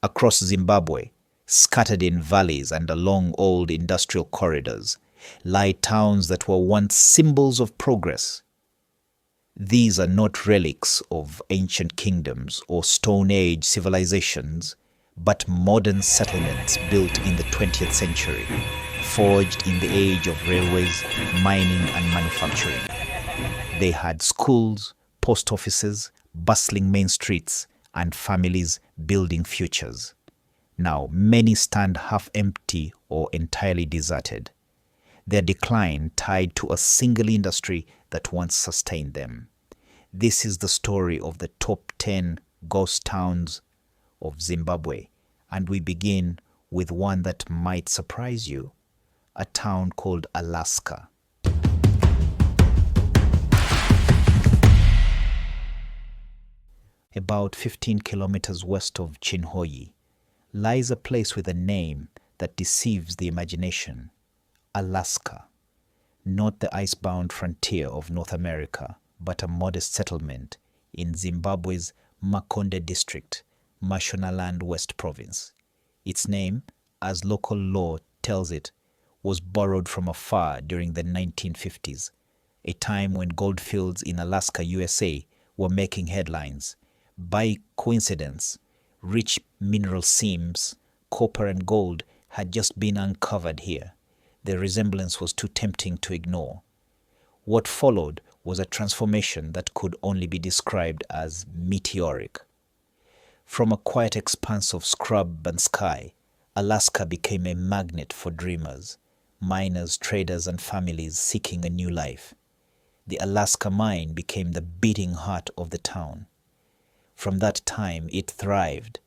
Across Zimbabwe, scattered in valleys and along old industrial corridors, lie towns that were once symbols of progress. These are not relics of ancient kingdoms or Stone Age civilizations, but modern settlements built in the 20th century, forged in the age of railways, mining and manufacturing. They had schools, post offices, bustling main streets, and families building futures. Now, many stand half empty or entirely deserted, their decline tied to a single industry that once sustained them. This is the story of the top 10 ghost towns of Zimbabwe, and we begin with one that might surprise you, a town called Alaska. About 15 kilometers west of Chinhoyi lies a place with a name that deceives the imagination, Alaska. Not the icebound frontier of North America, but a modest settlement in Zimbabwe's Makonde district, Mashonaland West Province. Its name, as local law tells it, was borrowed from afar during the 1950s, a time when goldfields in Alaska, USA were making headlines. By coincidence, rich mineral seams, copper and gold, had just been uncovered here. The resemblance was too tempting to ignore. What followed was a transformation that could only be described as meteoric. From a quiet expanse of scrub and sky, Alaska became a magnet for dreamers, miners, traders, and families seeking a new life. The Alaska mine became the beating heart of the town. From that time, it thrived,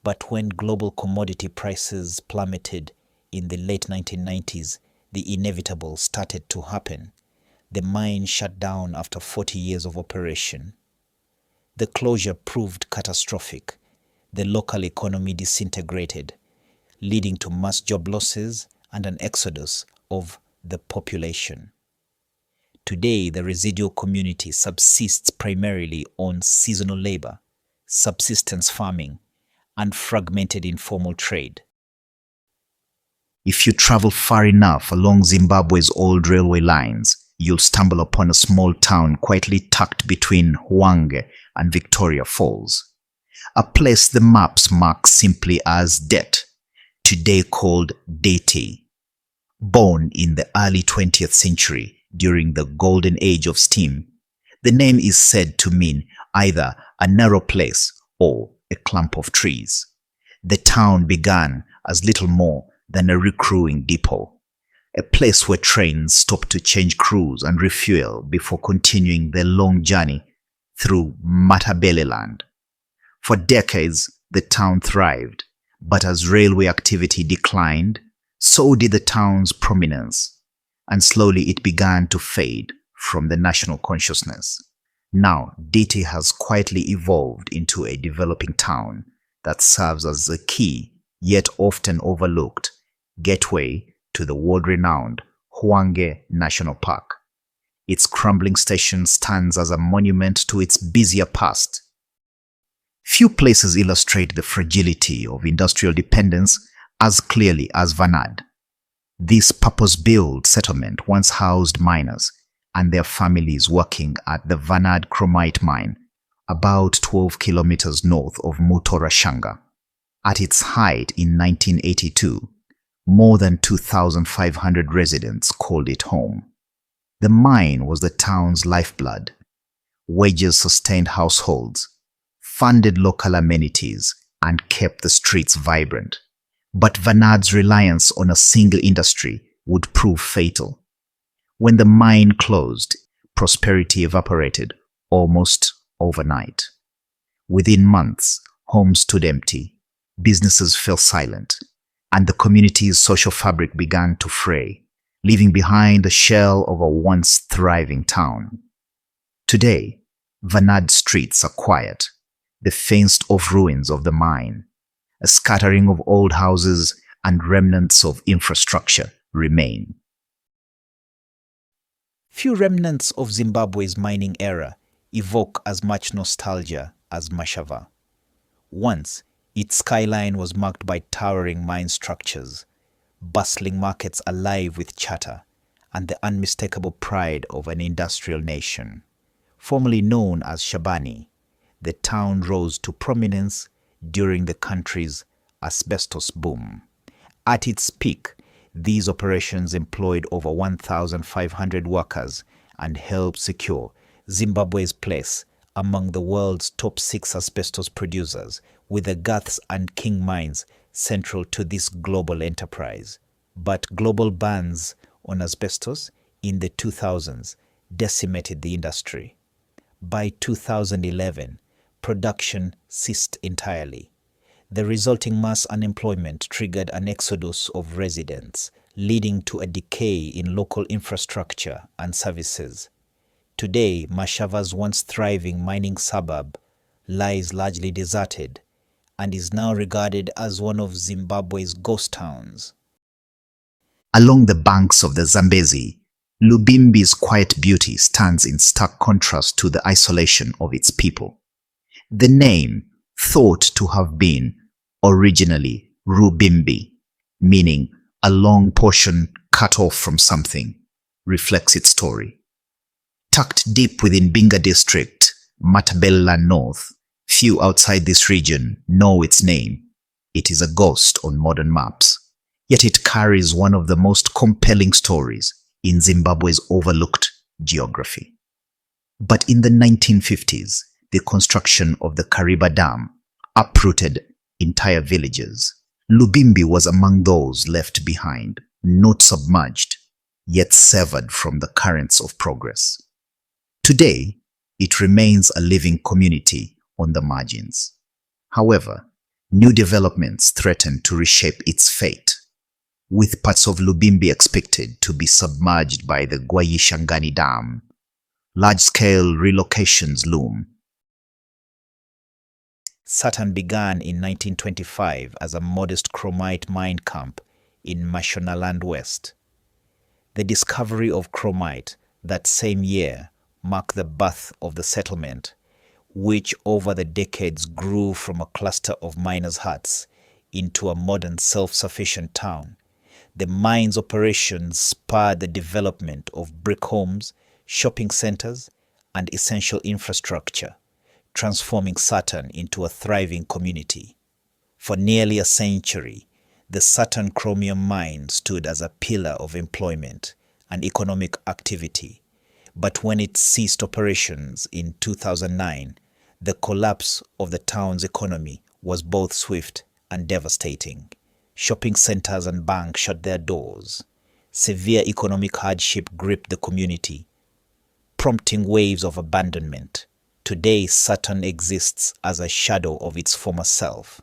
but when global commodity prices plummeted in the late 1990s, the inevitable started to happen. The mine shut down after 40 years of operation. The closure proved catastrophic. The local economy disintegrated, leading to mass job losses and an exodus of the population. Today, the residual community subsists primarily on seasonal labor, subsistence farming, and fragmented informal trade. If you travel far enough along Zimbabwe's old railway lines, you'll stumble upon a small town quietly tucked between Hwange and Victoria Falls, a place the maps mark simply as Dete, today called Dete. Born in the early 20th century during the golden age of steam, the name is said to mean either a narrow place or a clump of trees. The town began as little more than a recruiting depot, a place where trains stopped to change crews and refuel before continuing their long journey through Matabeleland. For decades, the town thrived, but as railway activity declined, so did the town's prominence, and slowly it began to fade from the national consciousness. Now, Dete has quietly evolved into a developing town that serves as a key, yet often overlooked, gateway to the world-renowned Hwange National Park. Its crumbling station stands as a monument to its busier past. Few places illustrate the fragility of industrial dependence as clearly as Vanad. This purpose-built settlement once housed miners and their families working at the Vanad chromite mine, about 12 kilometers north of Mutorashanga. At its height in 1982, more than 2,500 residents called it home. The mine was the town's lifeblood. Wages sustained households, funded local amenities, and kept the streets vibrant. But Vanad's reliance on a single industry would prove fatal. When the mine closed, prosperity evaporated almost overnight. Within months, homes stood empty, businesses fell silent, and the community's social fabric began to fray, leaving behind the shell of a once thriving town. Today, Vanad streets are quiet, the fenced-off ruins of the mine. A scattering of old houses and remnants of infrastructure remain. Few remnants of Zimbabwe's mining era evoke as much nostalgia as Mashava. Once, Its skyline was marked by towering mine structures, bustling markets alive with chatter, and the unmistakable pride of an industrial nation. Formerly known as Shabani, the town rose to prominence during the country's asbestos boom. At its peak, these operations employed over 1,500 workers and helped secure Zimbabwe's place among the world's top 6 asbestos producers, with the Garths and King mines central to this global enterprise. But global bans on asbestos in the 2000s decimated the industry. By 2011, production ceased entirely. The resulting mass unemployment triggered an exodus of residents, leading to a decay in local infrastructure and services. Today, Mashava's once thriving mining suburb lies largely deserted and is now regarded as one of Zimbabwe's ghost towns. Along the banks of the Zambezi, Lubimbi's quiet beauty stands in stark contrast to the isolation of its people. The name, thought to have been originally Lubimbi, meaning a long portion cut off from something, reflects its story. Tucked deep within Binga district, Matabeleland North, few outside this region know its name. It is a ghost on modern maps, yet it carries one of the most compelling stories in Zimbabwe's overlooked geography. But in the 1950s, the construction of the Kariba Dam uprooted entire villages. Lubimbi was among those left behind, not submerged, yet severed from the currents of progress. Today, it remains a living community on the margins. However, new developments threaten to reshape its fate, with parts of Lubimbi expected to be submerged by the Gwayishangani Dam. Large-scale relocations loom. Saturn began in 1925 as a modest chromite mine camp in Mashonaland West. The discovery of chromite that same year marked the birth of the settlement, which over the decades grew from a cluster of miners' huts into a modern self-sufficient town. The mine's operations spurred the development of brick homes, shopping centers, and essential infrastructure, transforming Saturn into a thriving community. For nearly a century, the Saturn chromium mine stood as a pillar of employment and economic activity. But when it ceased operations in 2009, the collapse of the town's economy was both swift and devastating. Shopping centers and banks shut their doors. Severe economic hardship gripped the community, prompting waves of abandonment. Today, Saturn exists as a shadow of its former self.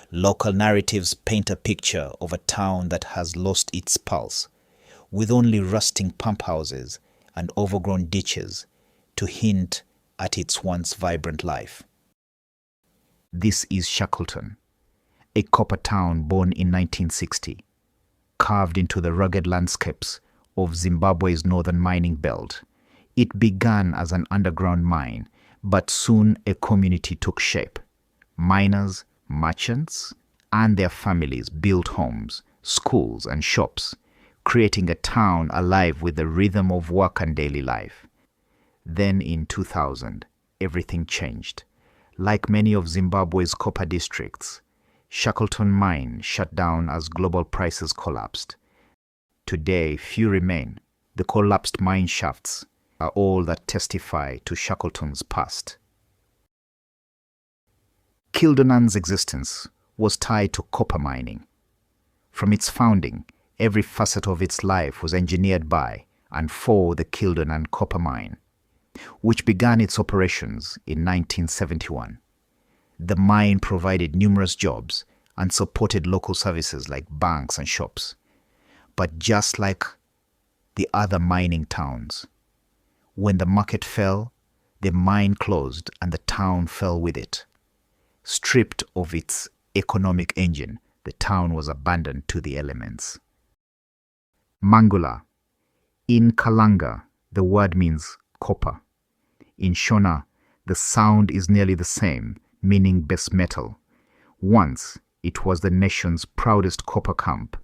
Local narratives paint a picture of a town that has lost its pulse, with only rusting pump houses and overgrown ditches to hint at its once vibrant life. This is Shackleton, a copper town born in 1960, carved into the rugged landscapes of Zimbabwe's northern mining belt. It began as an underground mine, but soon a community took shape. Miners, merchants, and their families built homes, schools, and shops, creating a town alive with the rhythm of work and daily life. Then in 2000, everything changed. Like many of Zimbabwe's copper districts, Shackleton mine shut down as global prices collapsed. Today, few remain. The collapsed mine shafts are all that testify to Shackleton's past. Kildonan's existence was tied to copper mining. From its founding, every facet of its life was engineered by and for the Kildonan copper mine, which began its operations in 1971. The mine provided numerous jobs and supported local services like banks and shops. But just like the other mining towns, when the market fell, the mine closed and the town fell with it. Stripped of its economic engine, the town was abandoned to the elements. Mhangura. In Kalanga, the word means copper. In Shona, the sound is nearly the same, meaning base metal, Once, it was the nation's proudest copper camp,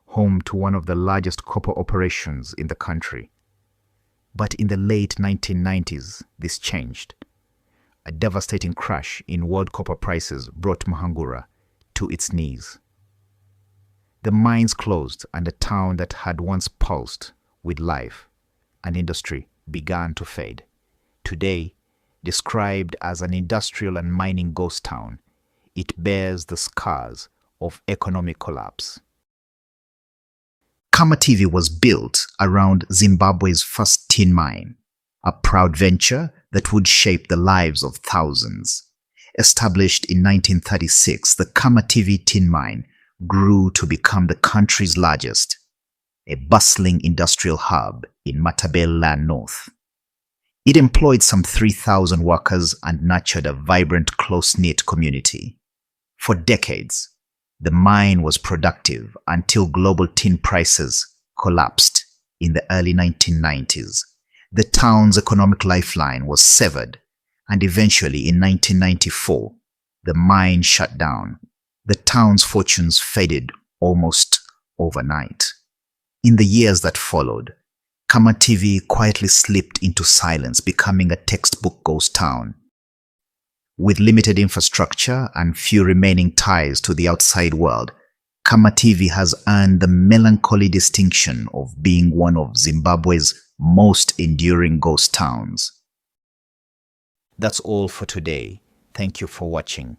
home to one of the largest copper operations in the country. But in the late 1990s, this changed. A devastating crash in world copper prices brought Mhangura to its knees. The mines closed and the town that had once pulsed with life and industry began to fade. Today, described as an industrial and mining ghost town, it bears the scars of economic collapse. Kamativi was built around Zimbabwe's first tin mine, a proud venture that would shape the lives of thousands. Established in 1936, the Kamativi tin mine grew to become the country's largest, a bustling industrial hub in Matabeleland North. It employed some 3,000 workers and nurtured a vibrant, close-knit community. For decades, the mine was productive until global tin prices collapsed in the early 1990s. The town's economic lifeline was severed, and eventually in 1994, the mine shut down. The town's fortunes faded almost overnight. In the years that followed, Kamativi quietly slipped into silence, becoming a textbook ghost town. With limited infrastructure and few remaining ties to the outside world, Kamativi has earned the melancholy distinction of being one of Zimbabwe's most enduring ghost towns. That's all for today. Thank you for watching.